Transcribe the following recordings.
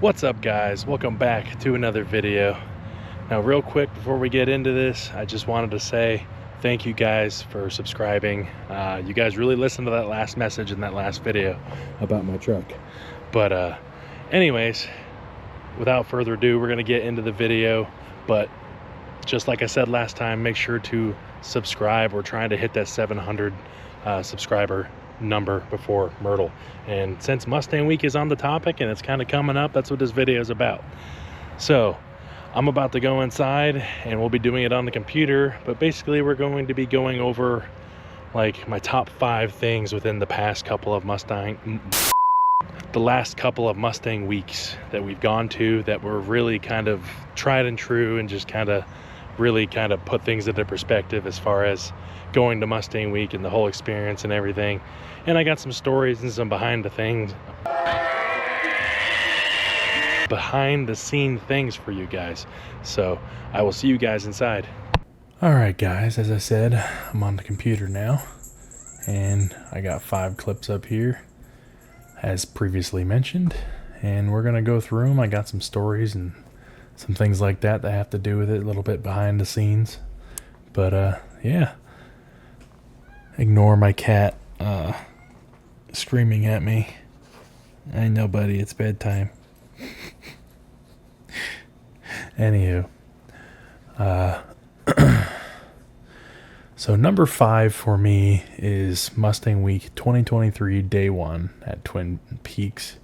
What's up, guys? Welcome back to another video. Now real quick before we get into this, I just wanted to say thank you guys for subscribing. You guys really listened to that last message in that last video about my truck. But anyways, without further ado, we're gonna get into the video. But just like I said last time, make sure to subscribe. We're trying to hit that 700 subscriber number before Myrtle, and since Mustang week is on the topic and it's kind of coming up, that's what this video is about. So I'm about to go inside and we'll be doing it on the computer, but basically we're going to be going over like my top 5 things within the last couple of Mustang weeks that we've gone to that were really kind of tried and true, and just kind of really kind of put things into perspective as far as going to Mustang week and the whole experience and everything. And I got some stories and some behind the scene things for you guys. So I will see you guys inside. All right, guys, as I said, I'm on the computer now and I got 5 clips up here as previously mentioned, and we're gonna go through them. I got some stories and some things like that that have to do with it, a little bit behind the scenes. But yeah, ignore my cat screaming at me. I know, buddy, it's bedtime. Anywho, so number 5 for me is Mustang Week 2023 Day 1 at Twin Peaks.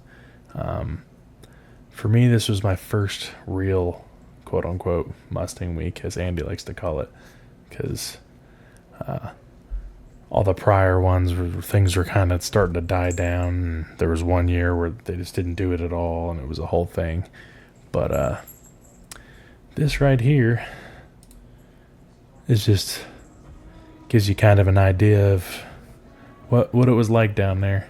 For me, this was my first real quote-unquote Mustang Week, as Andy likes to call it, because all the prior ones, things were kind of starting to die down. There was one year where they just didn't do it at all, and it was a whole thing. But this right here is just gives you kind of an idea of what it was like down there.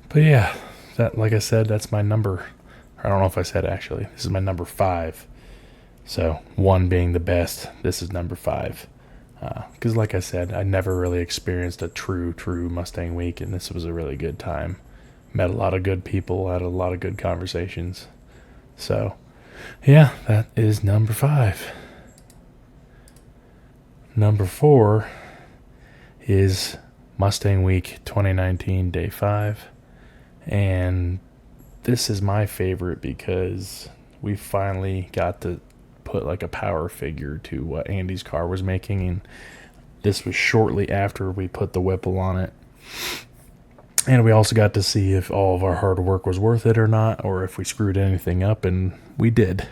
But yeah, that, like I said, that's my number. I don't know if I said actually. This is my number 5. So 1 being the best, this is number 5. Because like I said, I never really experienced a true Mustang week, and this was a really good time. Met a lot of good people, had a lot of good conversations. So yeah, that is number 5. Number 4 is Mustang Week 2019 Day 5. And this is my favorite because we finally got to put like a power figure to what Andy's car was making, and this was shortly after we put the Whipple on it. And we also got to see if all of our hard work was worth it or not, or if we screwed anything up, and we did.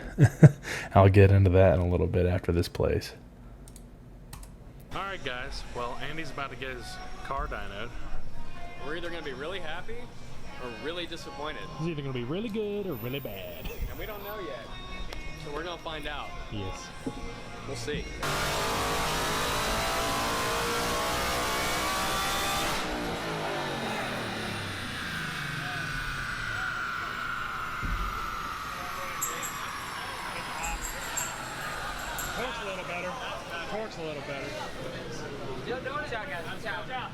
I'll get into that in a little bit after this plays. Alright guys, well, Andy's about to get his car dynoed. We're either going to be really happy or really disappointed. It's either going to be really good or really bad. And we don't know yet. So we're going to find out. Yes. We'll see. Torque's a little better. Torque's a little better. Watch out, guys. Watch out.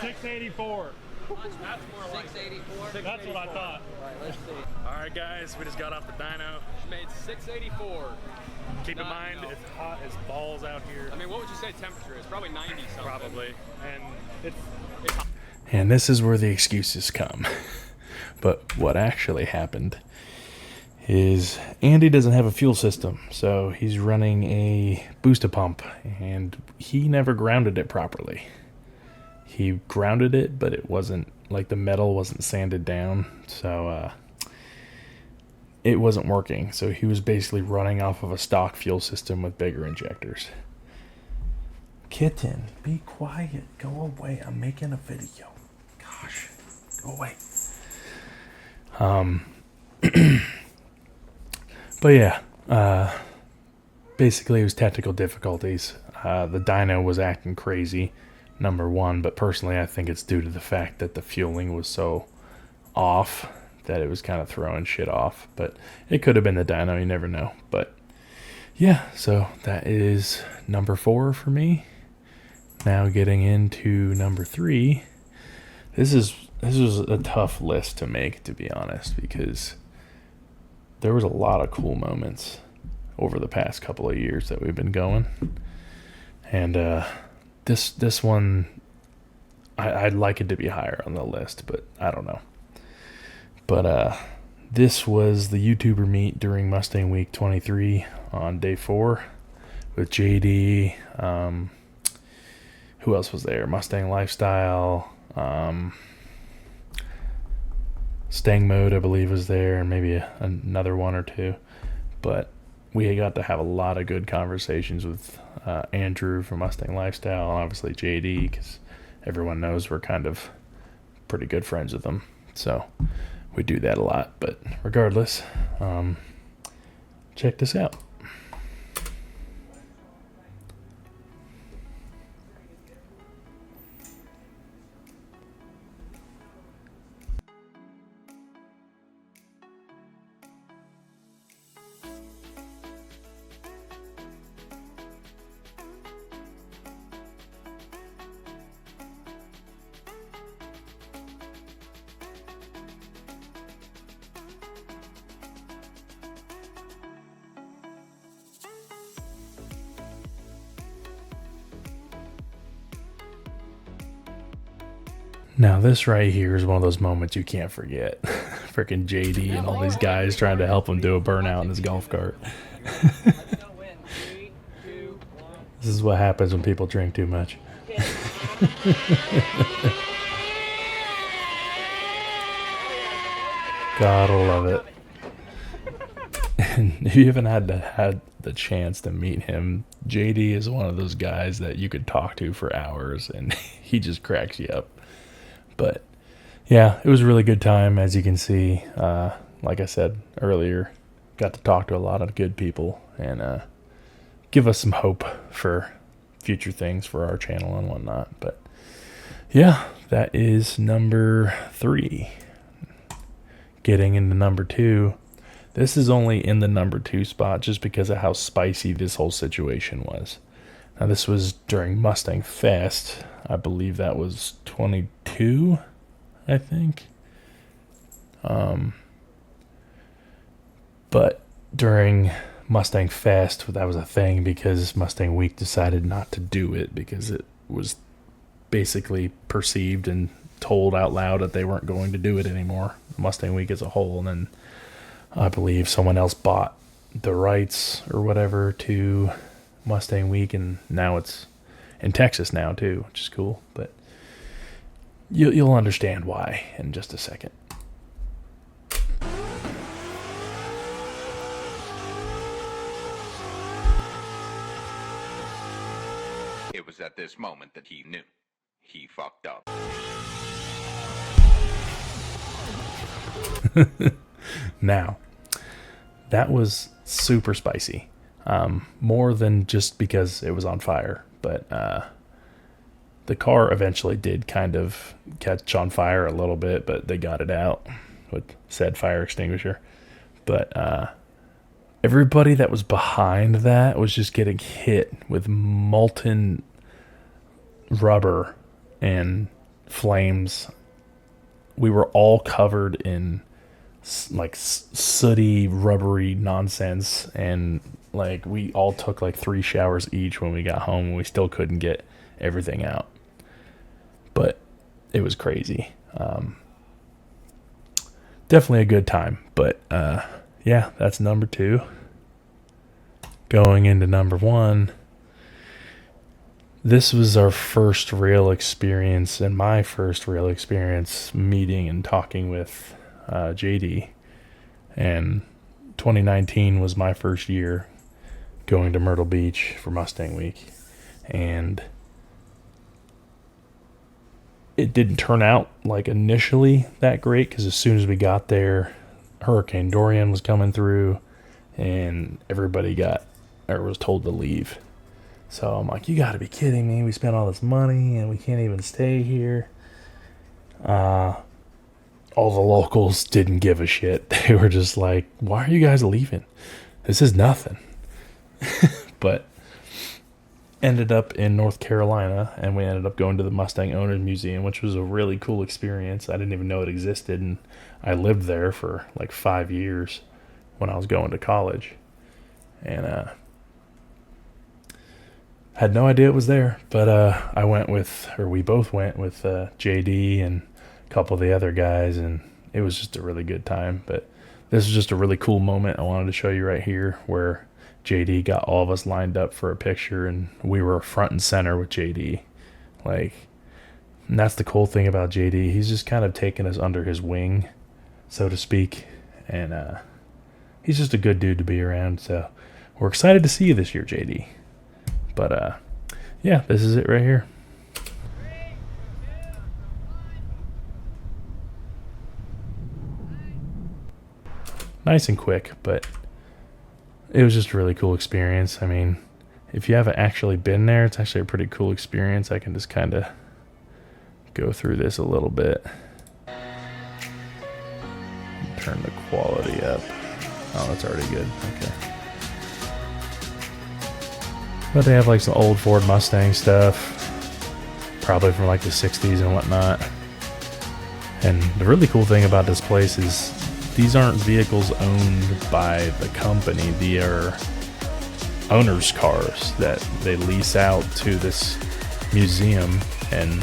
$684. That's more like 684. That's what I thought. Alright, let's see. Alright guys, we just got off the dyno. Made 684. Keep in mind, it's hot as balls out here. I mean, what would you say temperature is? Probably 90 something. Probably. And it's hot. And this is where the excuses come. But what actually happened is Andy doesn't have a fuel system, so he's running a booster pump, and he never grounded it properly. He grounded it, but it wasn't, like, the metal wasn't sanded down, so it wasn't working. So he was basically running off of a stock fuel system with bigger injectors. Kitten, be quiet. Go away. I'm making a video. Gosh, go away. But yeah, basically it was technical difficulties. The dyno was acting crazy, number one, but personally I think it's due to the fact that the fueling was so off that it was kind of throwing shit off. But it could have been the dyno, you never know. But yeah, so that is number 4 for me. Now getting into number 3. This was a tough list to make, to be honest, because there was a lot of cool moments over the past couple of years that we've been going. And this one, I'd like it to be higher on the list, but I don't know. But this was the YouTuber meet during Mustang Week 23 on day 4 with JD. Who else was there? Mustang Lifestyle. Stang Mode, I believe, was there, and maybe another one or two. But we got to have a lot of good conversations with Andrew from Mustang Lifestyle, and obviously JD, because everyone knows we're kind of pretty good friends with them. So we do that a lot. But regardless, check this out. Now this right here is one of those moments you can't forget. Freaking JD and all these guys trying to help him do a burnout in his golf cart. This is what happens when people drink too much. Gotta love it. And if you haven't had the chance to meet him, JD is one of those guys that you could talk to for hours, and he just cracks you up. But yeah, it was a really good time, as you can see. Like I said earlier, got to talk to a lot of good people and give us some hope for future things for our channel and whatnot. But yeah, that is number 3. Getting into number 2. This is only in the number 2 spot just because of how spicy this whole situation was. Now this was during Mustang Fest. I believe that was 22, I think. But during Mustang Fest, that was a thing because Mustang Week decided not to do it because it was basically perceived and told out loud that they weren't going to do it anymore. Mustang Week as a whole. And then I believe someone else bought the rights or whatever to Mustang Week, and now it's in Texas now too, which is cool. But you'll understand why in just a second. It was at this moment that he knew he fucked up. Now, that was super spicy. More than just because it was on fire, but the car eventually did kind of catch on fire a little bit, but they got it out with said fire extinguisher. But everybody that was behind that was just getting hit with molten rubber and flames. We were all covered in like sooty, rubbery nonsense, and like we all took like 3 showers each when we got home, and we still couldn't get everything out. But it was crazy. Definitely a good time. But yeah, that's number 2. Going into number 1, this was our first real experience, and my first real experience meeting and talking with JD. And 2019 was my first year going to Myrtle Beach for Mustang Week. And it didn't turn out like initially that great, because as soon as we got there, Hurricane Dorian was coming through and everybody was told to leave. So I'm like, you gotta be kidding me. We spent all this money and we can't even stay here. All the locals didn't give a shit. They were just like, why are you guys leaving? This is nothing. But ended up in North Carolina, and we ended up going to the Mustang Owners Museum, which was a really cool experience. I didn't even know it existed, and I lived there for like 5 years when I was going to college. And had no idea it was there, but we both went with JD and a couple of the other guys, and it was just a really good time. But this is just a really cool moment I wanted to show you right here, where JD got all of us lined up for a picture, and we were front and center with JD. And that's the cool thing about JD. He's just kind of taken us under his wing, so to speak, and he's just a good dude to be around. So we're excited to see you this year, JD. But yeah, this is it right here. Nice and quick, but it was just a really cool experience. I mean, if you haven't actually been there, it's actually a pretty cool experience. I can just kind of go through this a little bit. Turn the quality up. Oh, that's already good. Okay. But they have like some old Ford Mustang stuff, probably from like the 60s and whatnot. And the really cool thing about this place is these aren't vehicles owned by the company. They are owners' cars that they lease out to this museum, and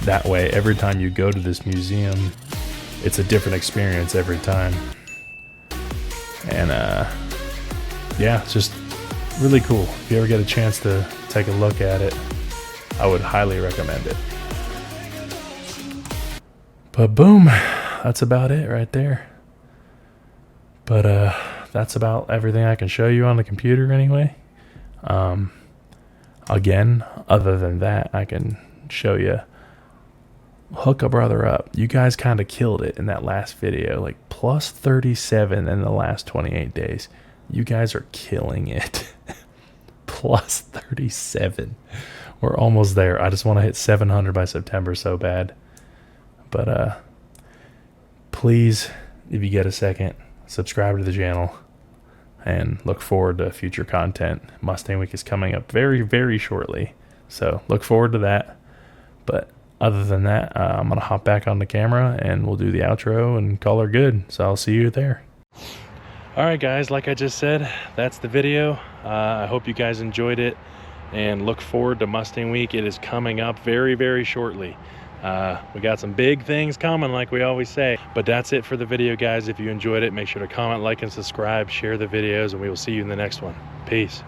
that way every time you go to this museum, it's a different experience every time. And yeah, it's just really cool. If you ever get a chance to take a look at it, I would highly recommend it. But boom, that's about it right there. But that's about everything I can show you on the computer anyway. Again, other than that, I can show you hook a brother up. You guys kind of killed it in that last video, like plus 37 in the last 28 days. You guys are killing it. Plus 37. We're almost there. I just want to hit 700 by September so bad. But please, if you get a second, subscribe to the channel and look forward to future content. Mustang Week is coming up very, very shortly, so look forward to that. But other than that, I'm gonna hop back on the camera and we'll do the outro and call her good. So I'll see you there. All right, guys, like I just said, that's the video. I hope you guys enjoyed it, and look forward to Mustang Week. It is coming up very, very shortly. We got some big things coming, like we always say. But that's it for the video, guys. If you enjoyed it, make sure to comment, like, and subscribe, share the videos, and we will see you in the next one. Peace.